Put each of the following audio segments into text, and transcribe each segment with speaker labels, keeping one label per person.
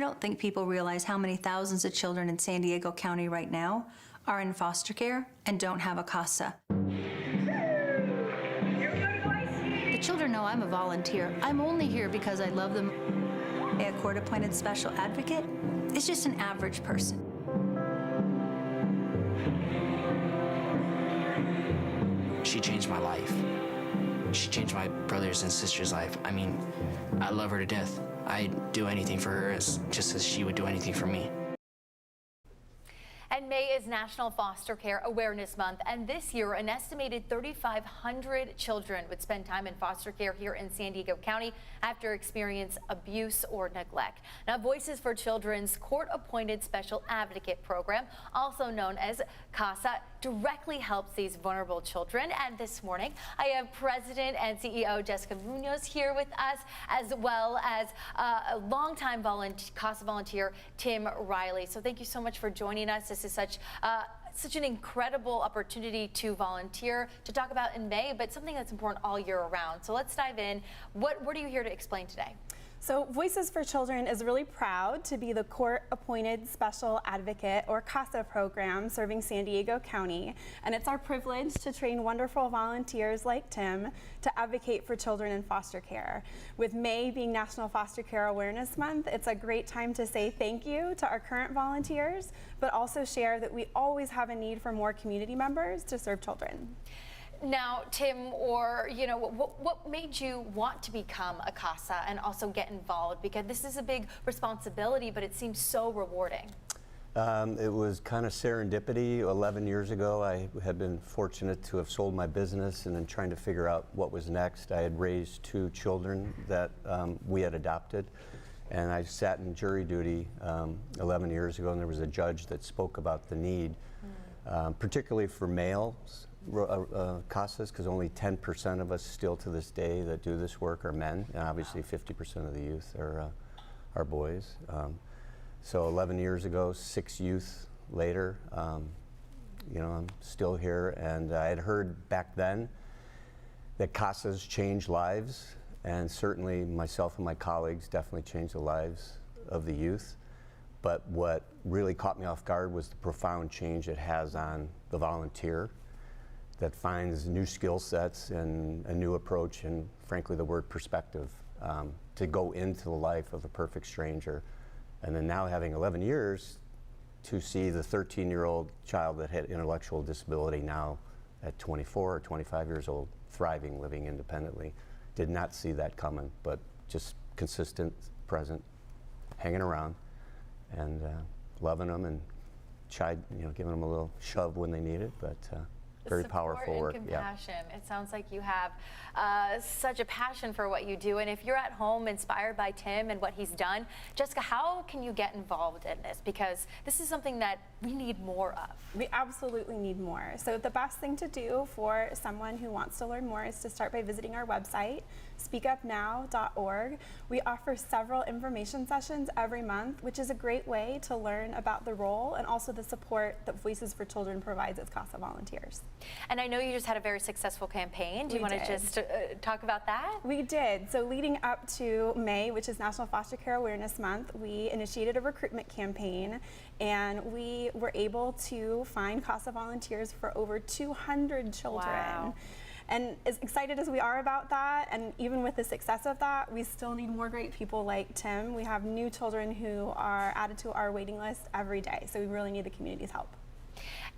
Speaker 1: I don't think people realize how many thousands of children in San Diego County right now are in foster care and don't have a CASA. The children know I'm a volunteer. I'm only here because I love them. A court-appointed special advocate is just an average person.
Speaker 2: She changed my life. She changed my brother's and sister's life. I mean, I love her to death. I'd do anything for her just as she would do anything for me.
Speaker 3: And May is National Foster Care Awareness Month, and this year an estimated 3,500 children would spend time in foster care here in San Diego County after experience abuse or neglect. Now, Voices for Children's court-appointed special advocate program, also known as CASA, directly helps these vulnerable children. And this morning, I have President and CEO Jessica Munoz here with us, as well as a longtime CASA volunteer, Tim Riley. So thank you so much for joining us. This is such an incredible opportunity to volunteer, to talk about in May, but something that's important all year round. So let's dive in. What are you here to explain today?
Speaker 4: So Voices for Children is really proud to be the court-appointed special advocate, or CASA, program serving San Diego County, and it's our privilege to train wonderful volunteers like Tim to advocate for children in foster care. With May being National Foster Care Awareness Month, it's a great time to say thank you to our current volunteers, but also share that we always have a need for more community members to serve children.
Speaker 3: Now, Tim, what made you want to become a CASA and also get involved? Because this is a big responsibility, but it seems so rewarding.
Speaker 5: It was kind of serendipity. 11 years ago, I had been fortunate to have sold my business and then trying to figure out what was next. I had raised 2 children that we had adopted, and I sat in jury duty 11 years ago, and there was a judge that spoke about the need, particularly for males. CASAs, because only 10% of us still to this day that do this work are men, and obviously 50% of the youth are boys. So 11 years ago, 6 youth later, I'm still here, and I had heard back then that CASAs change lives, and certainly myself and my colleagues definitely changed the lives of the youth. But what really caught me off guard was the profound change it has on the volunteer that finds new skill sets and a new approach, and frankly the word perspective, to go into the life of a perfect stranger. And then now, having 11 years, to see the 13-year-old child that had intellectual disability now at 24 or 25 years old, thriving, living independently. Did not see that coming, but just consistent, present, hanging around, and loving them, and giving them a little shove when they need it, but very powerful work.
Speaker 3: And compassion. Yeah. It sounds like you have such a passion for what you do. And if you're at home inspired by Tim and what he's done, Jessica, how can you get involved in this? Because this is something that we need more of.
Speaker 4: We absolutely need more. So the best thing to do for someone who wants to learn more is to start by visiting our website, speakupnow.org. We offer several information sessions every month, which is a great way to learn about the role and also the support that Voices for Children provides as CASA volunteers.
Speaker 3: And I know you just had a very successful campaign. Do you want to just talk about that?
Speaker 4: We did. So leading up to May, which is National Foster Care Awareness Month, we initiated a recruitment campaign, and we were able to find CASA volunteers for over 200 children.
Speaker 3: Wow.
Speaker 4: And as excited as we are about that, and even with the success of that, we still need more great people like Tim. We have new children who are added to our waiting list every day, so we really need the community's help.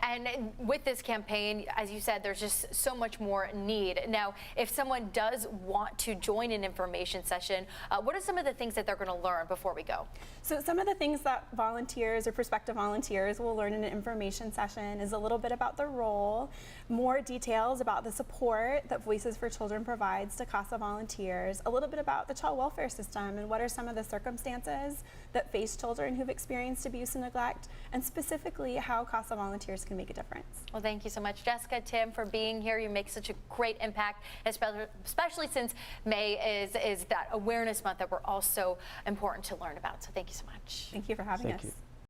Speaker 3: And with this campaign, as you said, there's just so much more need. Now, if someone does want to join an information session, what are some of the things that they're going to learn before we go?
Speaker 4: So some of the things that volunteers or prospective volunteers will learn in an information session is a little bit about the role, more details about the support that Voices for Children provides to CASA volunteers, a little bit about the child welfare system and what are some of the circumstances that face children who've experienced abuse and neglect, and specifically how CASA volunteers can make a difference.
Speaker 3: Well, thank you so much, Jessica, Tim, for being here. You make such a great impact, especially since May is that awareness month that we're all so important to learn about. So thank you so much.
Speaker 4: Thank you for having us.